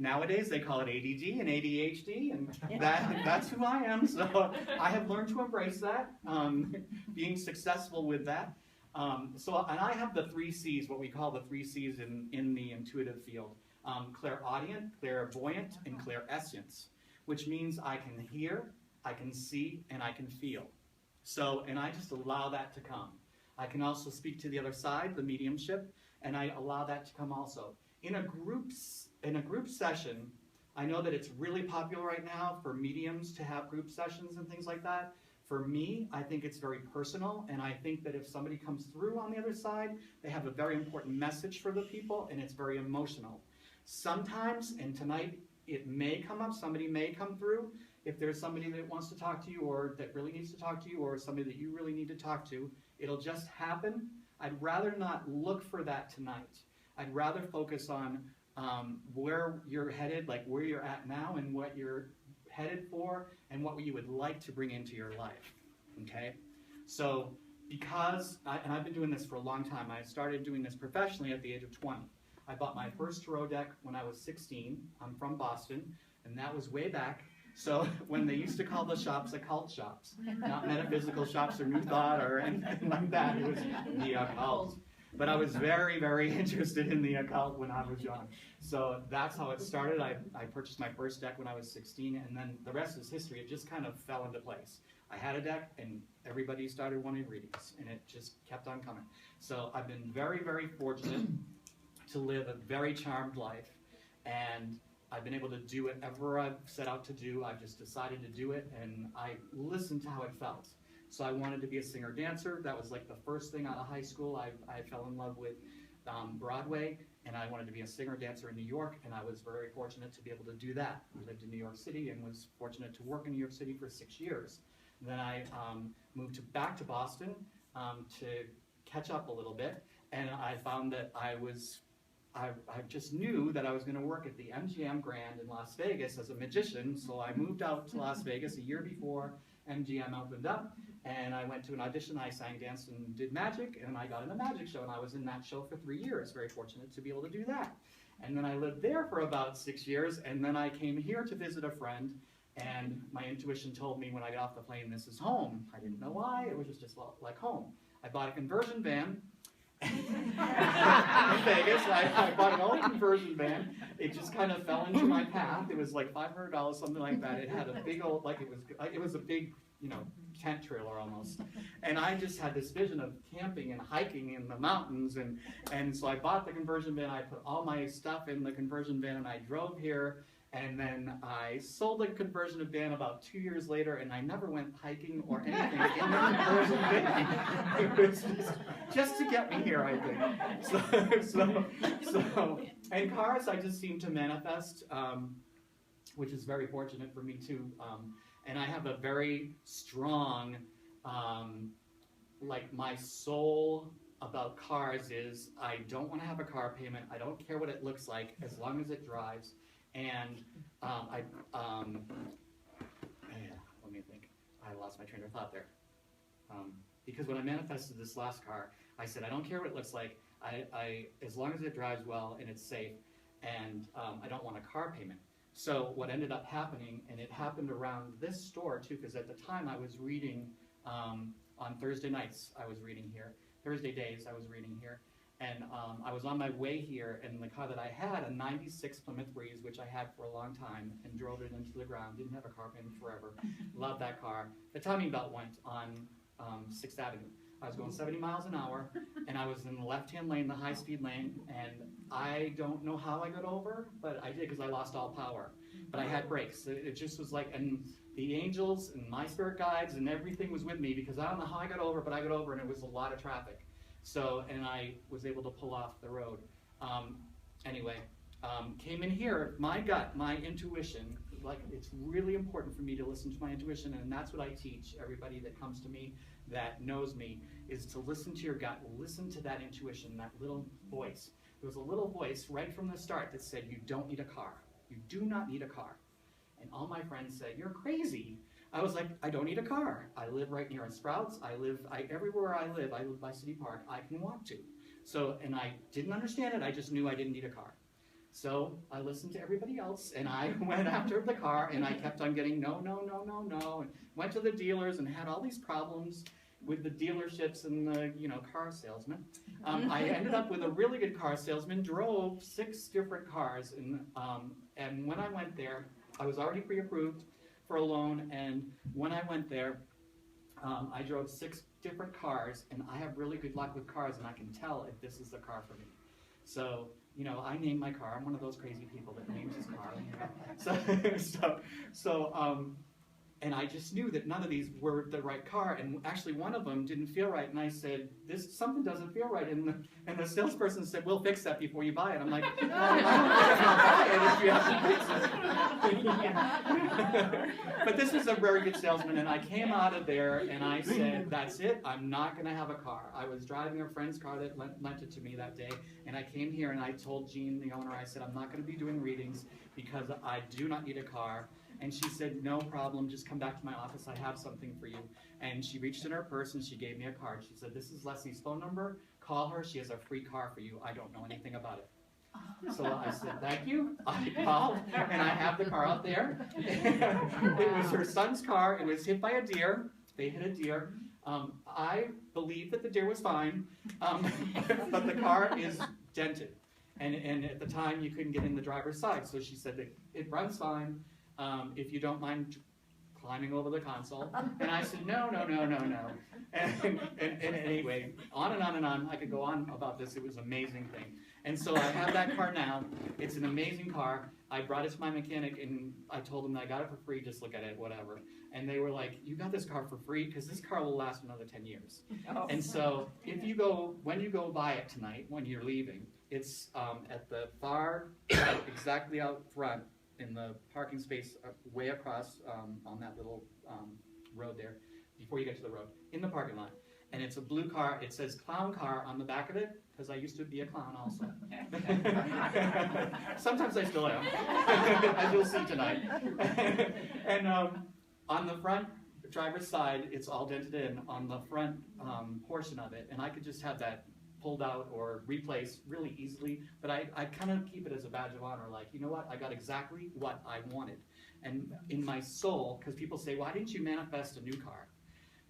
Nowadays they call it ADD and ADHD, and that's who I am. So I have learned to embrace that, being successful with that. And I have the 3 C's, what we call the 3 C's in the intuitive field. Clairaudient, clairvoyant, and clairescience, which means I can hear, I can see, and I can feel. So, and I just allow that to come. I can also speak to the other side, the mediumship, and I allow that to come also. In a group session, I know that it's really popular right now for mediums to have group sessions and things like that. For me, I think it's very personal, and I think that if somebody comes through on the other side, they have a very important message for the people, and it's very emotional. Sometimes, and tonight it may come up, somebody may come through, if there's somebody that wants to talk to you or that really needs to talk to you or somebody that you really need to talk to, it'll just happen. I'd rather not look for that tonight. I'd rather focus on where you're headed, like where you're at now and what you're headed for and what you would like to bring into your life, okay? So because, and I've been doing this for a long time, I started doing this professionally at the age of 20. I bought my first tarot deck when I was 16. I'm from Boston, and that was way back. So when they used to call the shops occult shops, not metaphysical shops or New Thought or anything like that, it was the occult. But I was very, very interested in the occult when I was young. So that's how it started. I purchased my first deck when I was 16, and then the rest is history. It just kind of fell into place. I had a deck, and everybody started wanting readings, and it just kept on coming. So I've been very, very fortunate to live a very charmed life, and I've been able to do whatever I've set out to do. I've just decided to do it, and I listened to how it felt. So I wanted to be a singer-dancer. That was like the first thing out of high school. I fell in love with Broadway, and I wanted to be a singer-dancer in New York, and I was very fortunate to be able to do that. I lived in New York City and was fortunate to work in New York City for 6 years. And then I moved back to Boston to catch up a little bit, and I found that I just knew that I was going to work at the MGM Grand in Las Vegas as a magician, so I moved out to Las Vegas a year before MGM opened up, and I went to an audition. I sang, danced, and did magic, and I got in a magic show, and I was in that show for 3 years. Very fortunate to be able to do that. And then I lived there for about 6 years, and then I came here to visit a friend, and my intuition told me when I got off the plane, this is home. I didn't know why. It was just like home. I bought a conversion van. In Vegas, I bought an old conversion van. It just kind of fell into my path. It was like $500, something like that. It had a big old, it was a big, tent trailer almost. And I just had this vision of camping and hiking in the mountains, and so I bought the conversion van. I put all my stuff in the conversion van, and I drove here. And then I sold the conversion van about 2 years later, and I never went hiking or anything in the conversion van. It was just to get me here, I think. So, and cars, I just seem to manifest, which is very fortunate for me too. And I have a very strong, my soul about cars is I don't want to have a car payment. I don't care what it looks like as long as it drives. And let me think. I lost my train of thought there. Because when I manifested this last car, I said, I don't care what it looks like. As long as it drives well and it's safe, and I don't want a car payment. So what ended up happening, and it happened around this store too, because at the time I was reading on Thursday nights. I was reading here. Thursday days I was reading here. And I was on my way here, and the car that I had, a 96 Plymouth Breeze, which I had for a long time, and drove it into the ground. Didn't have a car payment forever. Loved that car. The timing belt went on 6th Avenue. I was going 70 miles an hour, and I was in the left-hand lane, the high-speed lane, and I don't know how I got over, but I did because I lost all power. But I had brakes. It just was like, and the angels and my spirit guides and everything was with me, because I don't know how I got over, but I got over, and it was a lot of traffic. So, and I was able to pull off the road. Came in here, my gut, my intuition, it's really important for me to listen to my intuition, and that's what I teach everybody that comes to me, that knows me, is to listen to your gut, listen to that intuition, that little voice. There was a little voice right from the start that said, you don't need a car. You do not need a car. And all my friends said, you're crazy. I was like, I don't need a car. I live right near Sprouts. Everywhere I live by City Park, I can walk to. So, and I didn't understand it. I just knew I didn't need a car. So I listened to everybody else, and I went after the car, and I kept on getting no, no, no, no, no, and went to the dealers and had all these problems with the dealerships and the, car salesmen. I ended up with a really good car salesman, drove 6 different cars, and when I went there, I was already pre-approved for a loan, and when I went there, I drove 6 different cars, and I have really good luck with cars, and I can tell if this is the car for me. So, I named my car. I'm one of those crazy people that names his car. And I just knew that none of these were the right car, and actually one of them didn't feel right, and I said, something doesn't feel right, and the salesperson said, we'll fix that before you buy it. I'm like, well, I don't think I'll buy it if you have to fix it. But this was a very good salesman, and I came out of there, and I said, that's it, I'm not going to have a car. I was driving a friend's car that lent it to me that day, and I came here, and I told Jean, the owner, I said, I'm not going to be doing readings because I do not need a car. And she said, no problem, just come back to my office, I have something for you. And she reached in her purse and she gave me a card. She said, this is Leslie's phone number, call her, she has a free car for you, I don't know anything about it. So I said, thank you, I called, and I have the car out there. It was her son's car, it was hit by a deer, they hit a deer. I believe that the deer was fine, but the car is dented. And at the time you couldn't get in the driver's side, so she said that it runs fine. If you don't mind climbing over the console. And I said, no. And anyway, on and on and on. I could go on about this. It was an amazing thing. And so I have that car now. It's an amazing car. I brought it to my mechanic, and I told them that I got it for free. Just look at it, whatever. And they were like, you got this car for free? Because this car will last another 10 years. Oh. And so when you go buy it tonight, when you're leaving, it's at the far, exactly out front, in the parking space way across on that little road there, before you get to the road, in the parking lot. And it's a blue car. It says clown car on the back of it, because I used to be a clown also. Sometimes I still am, as you'll see tonight. And on the front driver's side, it's all dented in on the front portion of it, and I could just have that pulled out or replaced really easily, but I kind of keep it as a badge of honor, like, you know what, I got exactly what I wanted. And in my soul, because people say, why didn't you manifest a new car?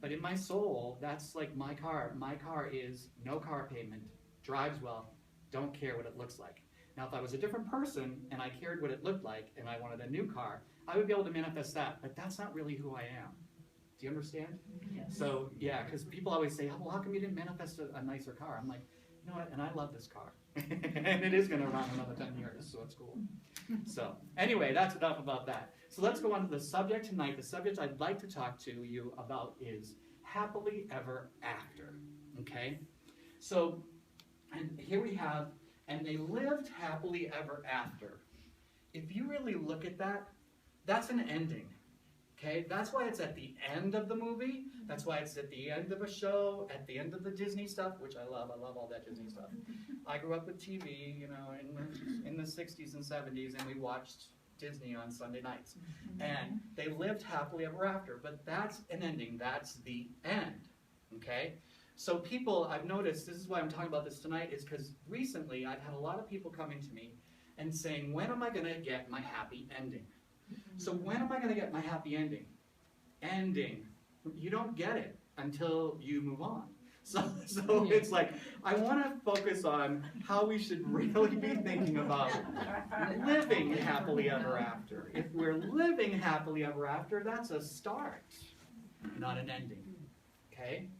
But in my soul, that's like my car. My car is no car payment, drives well, don't care what it looks like. Now, if I was a different person and I cared what it looked like and I wanted a new car, I would be able to manifest that, but that's not really who I am. Do you understand? Yes. So, yeah, because people always say, oh, well, how come you didn't manifest a nicer car? I'm like, you know what, and I love this car. And it is going to run another 10 years, so it's cool. So, anyway, that's enough about that. So let's go on to the subject tonight. The subject I'd like to talk to you about is happily ever after, okay? So, and here we have, and they lived happily ever after. If you really look at that, that's an ending. Okay, that's why it's at the end of the movie. That's why it's at the end of a show, at the end of the Disney stuff, which I love. I love all that Disney stuff. I grew up with TV, in the 60s and 70s, and we watched Disney on Sunday nights. And they lived happily ever after, but that's an ending. That's the end, okay? So people, I've noticed, this is why I'm talking about this tonight, is because recently I've had a lot of people coming to me and saying, when am I going to get my happy ending? So when am I going to get my happy ending? Ending. You don't get it until you move on. So it's like, I want to focus on how we should really be thinking about living happily ever after. If we're living happily ever after, that's a start, not an ending. Okay?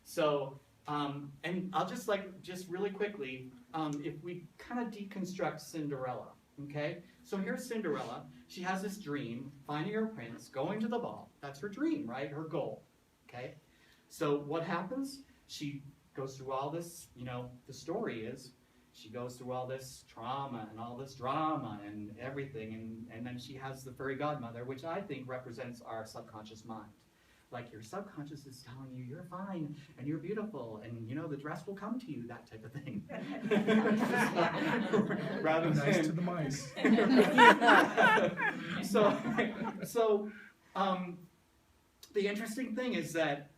So, and I'll just really quickly, if we kind of deconstruct Cinderella, okay? So here's Cinderella. She has this dream, finding her prince, going to the ball. That's her dream, right? Her goal, okay? So what happens? She goes through all this, the story is, she goes through all this trauma and all this drama and everything, and then she has the fairy godmother, which I think represents our subconscious mind. Like your subconscious is telling you you're fine and you're beautiful and the dress will come to you, that type of thing. Rather than nice to the mice. the interesting thing is that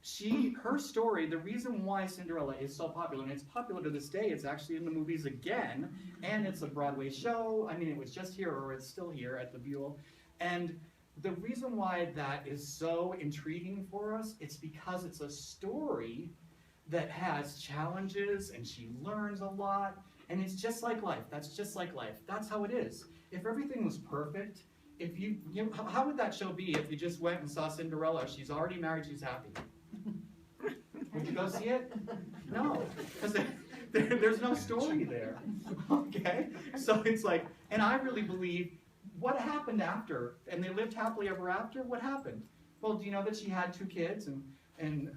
her story, the reason why Cinderella is so popular, and it's popular to this day, it's actually in the movies again, and it's a Broadway show. I mean, it was just here, or it's still here at the Buell. And the reason why that is so intriguing for us, it's because it's a story that has challenges, and she learns a lot, and it's just like life. That's just like life. That's how it is. If everything was perfect, if you how would that show be if you just went and saw Cinderella? She's already married, she's happy. Would you go see it? No, because there's no story there. Okay? So it's like, and I really believe, what happened after? And they lived happily ever after? What happened? Well, do you know that she had 2 kids? And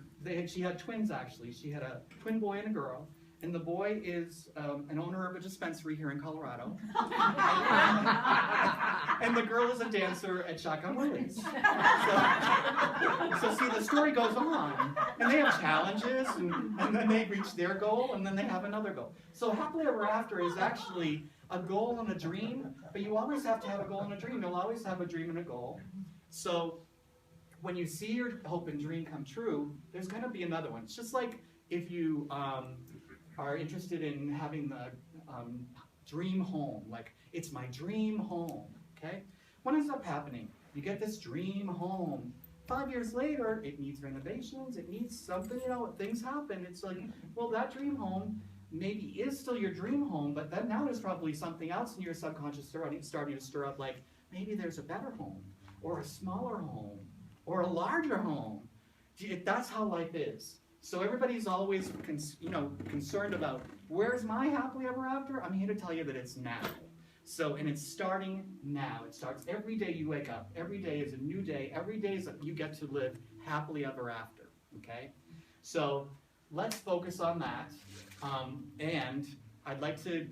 she had twins, actually. She had a twin boy and a girl. And the boy is an owner of a dispensary here in Colorado. And the girl is a dancer at Shotgun Willie's. So see, the story goes on. And they have challenges, and then they reach their goal, and then they have another goal. So happily ever after is actually a goal and a dream, but you always have to have a goal and a dream. You'll always have a dream and a goal. So when you see your hope and dream come true, there's going to be another one. It's just like if you are interested in having the dream home, like, it's my dream home, okay? What ends up happening? You get this dream home. 5 years later, it needs renovations, it needs something, things happen. It's like, well, that dream home maybe is still your dream home, but then now there's probably something else in your subconscious starting to stir up, like, maybe there's a better home, or a smaller home, or a larger home. That's how life is. So everybody's always concerned about, where's my happily ever after? I'm here to tell you that it's now. So, and it's starting now. It starts every day you wake up. Every day is a new day. Every day is you get to live happily ever after, okay? So let's focus on that. And I'd like to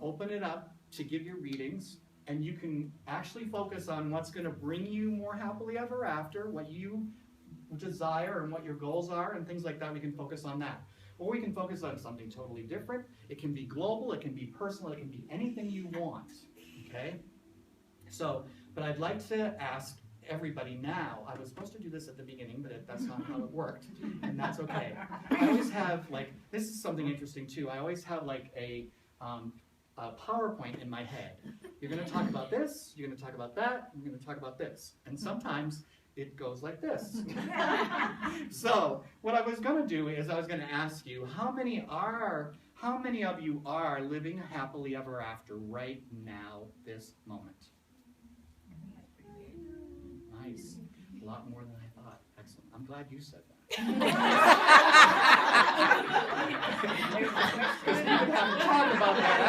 open it up to give you readings, and you can actually focus on what's going to bring you more happily ever after, what you desire and what your goals are and things like that. We can focus on that. Or we can focus on something totally different. It can be global, it can be personal, it can be anything you want, okay? So, but I'd like to ask everybody now. I was supposed to do this at the beginning, but that's not how it worked, and that's okay. I always have, like, this is something interesting too, I always have like a PowerPoint in my head. You're going to talk about this, you're going to talk about that, you're going to talk about this. And sometimes it goes like this. So what I was going to do is I was going to ask you, how many of you are living happily ever after right now, this moment? Nice. A lot more than I thought. Excellent. I'm glad you said that. Because we would have to talk about that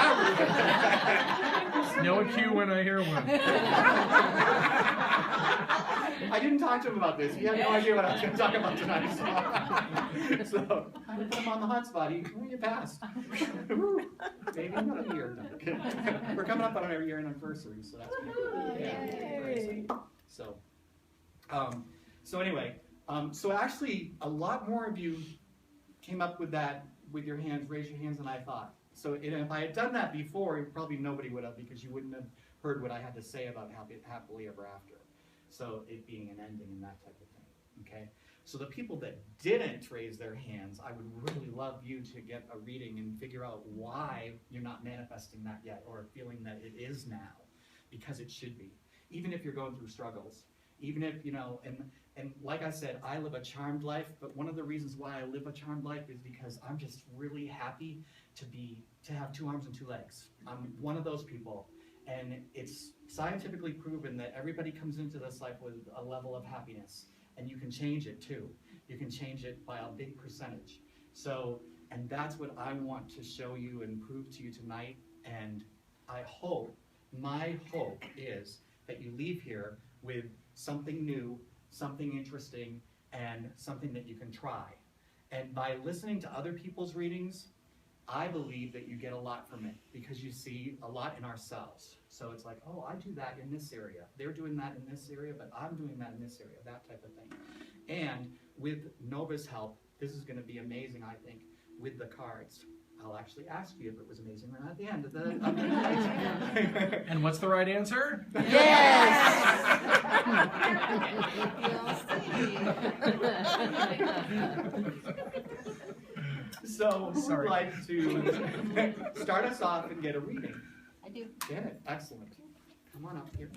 afterwards. No cue when I hear one. I didn't talk to him about this. He had no idea what I was going to talk about tonight. So I put him on the hot spot. You passed. Maybe not a year. We're coming up on our year anniversary, so that's pretty cool. Yeah, very exciting. So anyway, so actually a lot more of you came up with that with your hands, raise your hands, than I thought. So if I had done that before, probably nobody would have, because you wouldn't have heard what I had to say about happily ever after. So it being an ending and that type of thing, okay? So the people that didn't raise their hands, I would really love you to get a reading and figure out why you're not manifesting that yet, or feeling that it is now, because it should be. Even if you're going through struggles, even if, and like I said, I live a charmed life, but one of the reasons why I live a charmed life is because I'm just really happy to have 2 arms and 2 legs. I'm one of those people. And it's scientifically proven that everybody comes into this life with a level of happiness. And you can change it too. You can change it by a big percentage. So, and that's what I want to show you and prove to you tonight. And I hope, my hope is that you leave here with something new, something interesting, and something that you can try. And by listening to other people's readings, I believe that you get a lot from it, because you see a lot in ourselves. So it's like, oh, I do that in this area. They're doing that in this area, but I'm doing that in this area, that type of thing. And with Nova's help, this is going to be amazing, I think, with the cards. I'll actually ask you if it was amazing or not at the end of the night. And what's the right answer? Yes! So, who would Sorry. like to start us off and get a reading? I do. Get it, excellent. Come on up here.